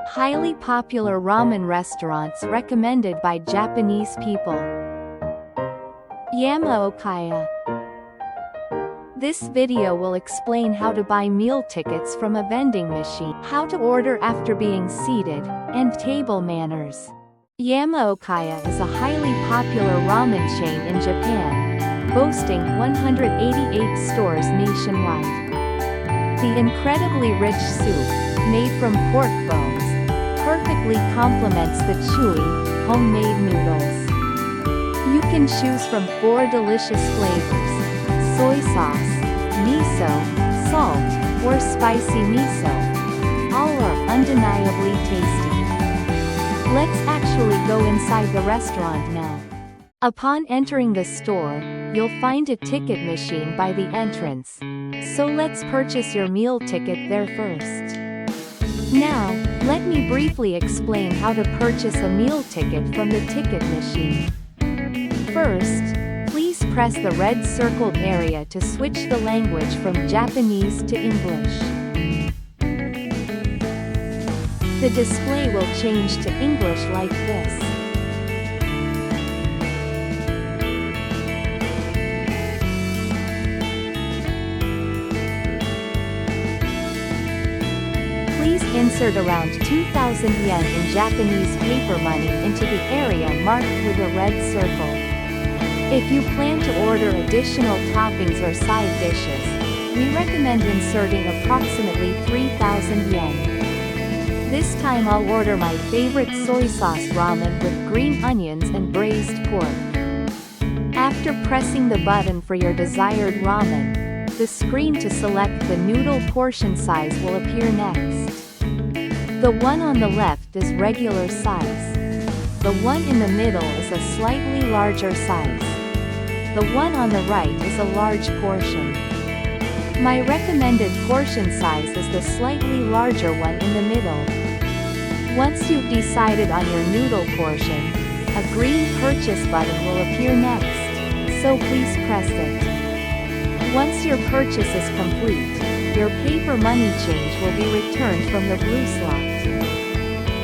Highly popular ramen restaurants recommended by Japanese people. Yamaokaya. This video will explain how to buy meal tickets from a vending machine, how to order after being seated, and table manners. Yamaokaya is a highly popular ramen chain in Japan, boasting 188 stores nationwide. The incredibly rich soup, made from pork bones, perfectly complements the chewy, homemade noodles. You can choose from 4 delicious flavors: soy sauce, miso, salt, or spicy miso. All are undeniably tasty. Let's actually go inside the restaurant now. Upon entering the store, you'll find a ticket machine by the entrance. So let's purchase your meal ticket there first. Now, let me briefly explain how to purchase a meal ticket from the ticket machine. First, please press the red circled area to switch the language from Japanese to English. The display will change to English like this. Please insert around 2,000 yen in Japanese paper money into the area marked with a red circle. If you plan to order additional toppings or side dishes, we recommend inserting approximately 3,000 yen. This time I'll order my favorite soy sauce ramen with green onions and braised pork. After pressing the button for your desired ramen, the screen to select the noodle portion size will appear next. The one on the left is regular size. The one in the middle is a slightly larger size. The one on the right is a large portion. My recommended portion size is the slightly larger one in the middle. Once you've decided on your noodle portion, a green purchase button will appear next, so please press it. Once your purchase is complete, your paper money change will be returned from the blue slot.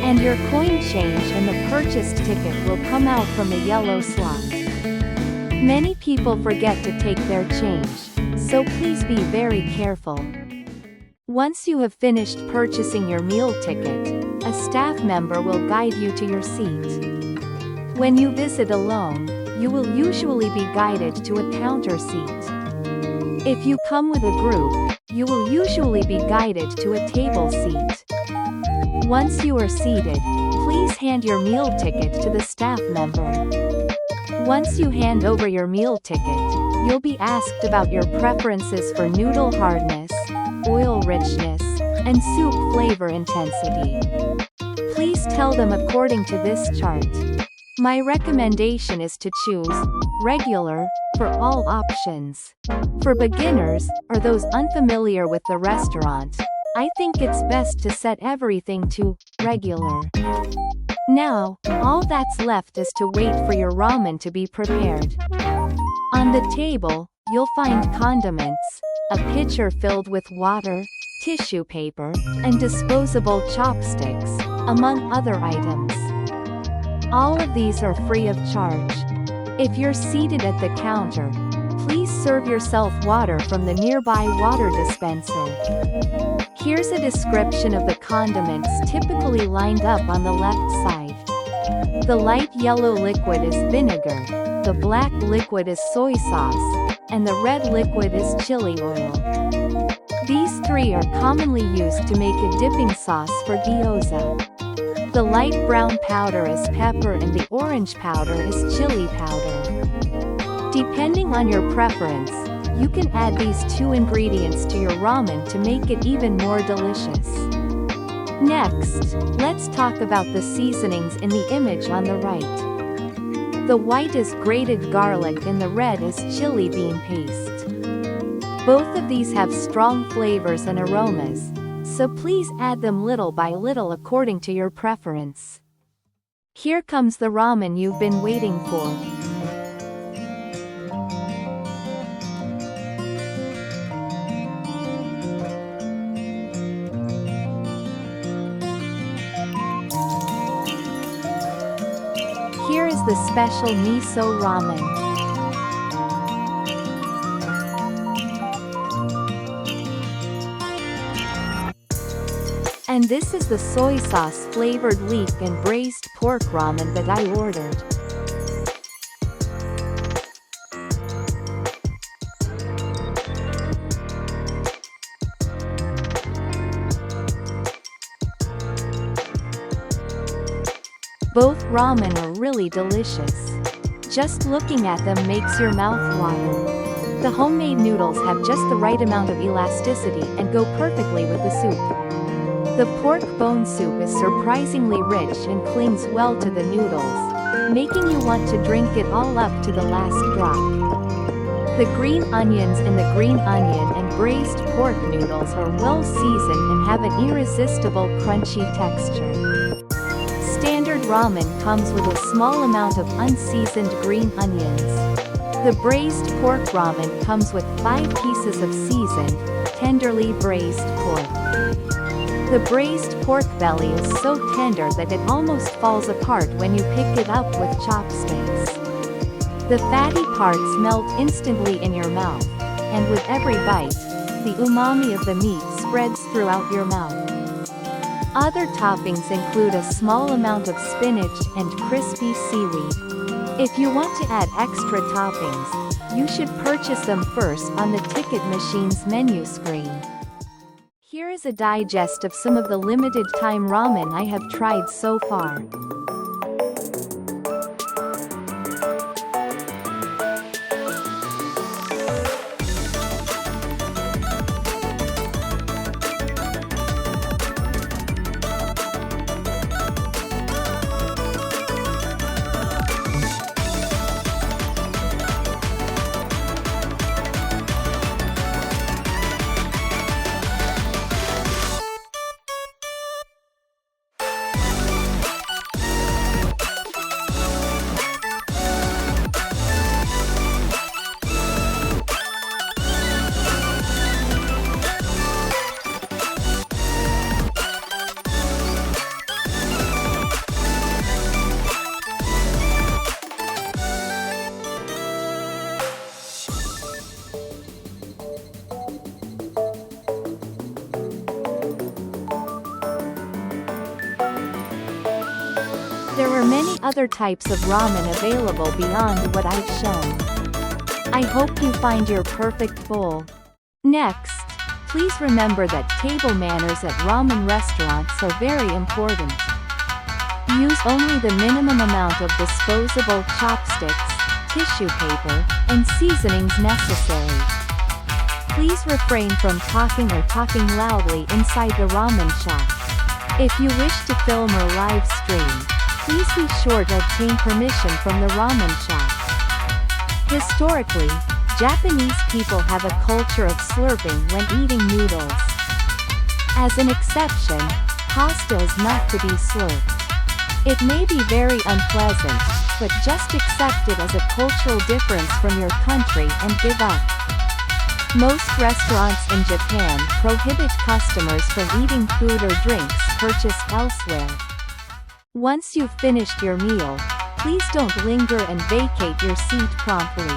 And your coin change and the purchased ticket will come out from the yellow slot. Many people forget to take their change, so please be very careful. Once you have finished purchasing your meal ticket, a staff member will guide you to your seat. When you visit alone, you will usually be guided to a counter seat. If you come with a group, you will usually be guided to a table seat. Once you are seated, please hand your meal ticket to the staff member. Once you hand over your meal ticket, you'll be asked about your preferences for noodle hardness, oil richness, and soup flavor intensity. Please tell them according to this chart. My recommendation is to choose regular for all options. For beginners, or those unfamiliar with the restaurant, I think it's best to set everything to regular. Now, all that's left is to wait for your ramen to be prepared. On the table, you'll find condiments, a pitcher filled with water, tissue paper, and disposable chopsticks, among other items. All of these are free of charge. If you're seated at the counter, please serve yourself water from the nearby water dispenser. Here's a description of the condiments typically lined up on the left side. The light yellow liquid is vinegar, the black liquid is soy sauce, and the red liquid is chili oil. These 3 are commonly used to make a dipping sauce for gyoza. The light brown powder is pepper and the orange powder is chili powder. Depending on your preference, you can add these 2 ingredients to your ramen to make it even more delicious. Next, let's talk about the seasonings in the image on the right. The white is grated garlic and the red is chili bean paste. Both of these have strong flavors and aromas, so please add them little by little according to your preference. Here comes the ramen you've been waiting for. the special miso ramen. And this is the soy sauce flavored leek and braised pork ramen that I ordered. Both ramen are really delicious. Just looking at them makes your mouth water. The homemade noodles have just the right amount of elasticity and go perfectly with the soup. The pork bone soup is surprisingly rich and clings well to the noodles, making you want to drink it all up to the last drop. The green onions in the green onion and braised pork noodles are well seasoned and have an irresistible crunchy texture. Standard ramen comes with a small amount of unseasoned green onions. The braised pork ramen comes with 5 pieces of seasoned, tenderly braised pork. The braised pork belly is so tender that it almost falls apart when you pick it up with chopsticks. The fatty parts melt instantly in your mouth, and with every bite, the umami of the meat spreads throughout your mouth. Other toppings include a small amount of spinach and crispy seaweed. If you want to add extra toppings, you should purchase them first on the ticket machine's menu screen. Here is a digest of some of the limited-time ramen I have tried so far. There are many other types of ramen available beyond what I've shown. I hope you find your perfect bowl. Next, please remember that table manners at ramen restaurants are very important. Use only the minimum amount of disposable chopsticks, tissue paper, and seasonings necessary. Please refrain from talking or talking loudly inside the ramen shop. If you wish to film or live stream, please be sure to obtain permission from the ramen shop. Historically, Japanese people have a culture of slurping when eating noodles. As an exception, pasta is not to be slurped. It may be very unpleasant, but just accept it as a cultural difference from your country and give up. Most restaurants in Japan prohibit customers from eating food or drinks purchased elsewhere. Once you've finished your meal, please don't linger and vacate your seat promptly.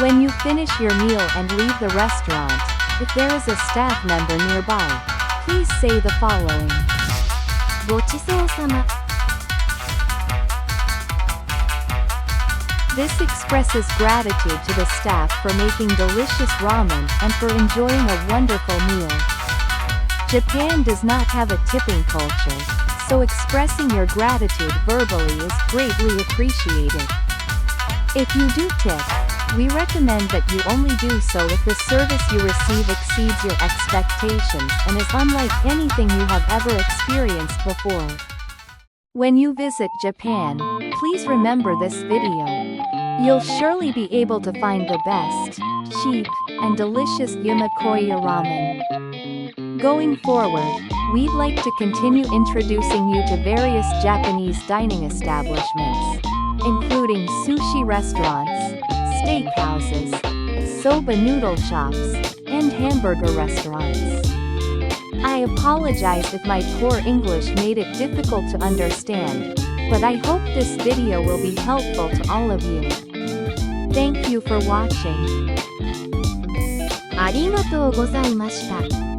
When you finish your meal and leave the restaurant, if there is a staff member nearby, please say the following. ごちそうさま. This expresses gratitude to the staff for making delicious ramen and for enjoying a wonderful meal. Japan does not have a tipping culture, so expressing your gratitude verbally is greatly appreciated. If you do tip, we recommend that you only do so if the service you receive exceeds your expectations and is unlike anything you have ever experienced before. When you visit Japan, please remember this video. You'll surely be able to find the best, cheap, and delicious Yamaokaya ramen. Going forward, we'd like to continue introducing you to various Japanese dining establishments, including sushi restaurants, steakhouses, soba noodle shops, and hamburger restaurants. I apologize if my poor English made it difficult to understand, but I hope this video will be helpful to all of you. Thank you for watching. ありがとうございました。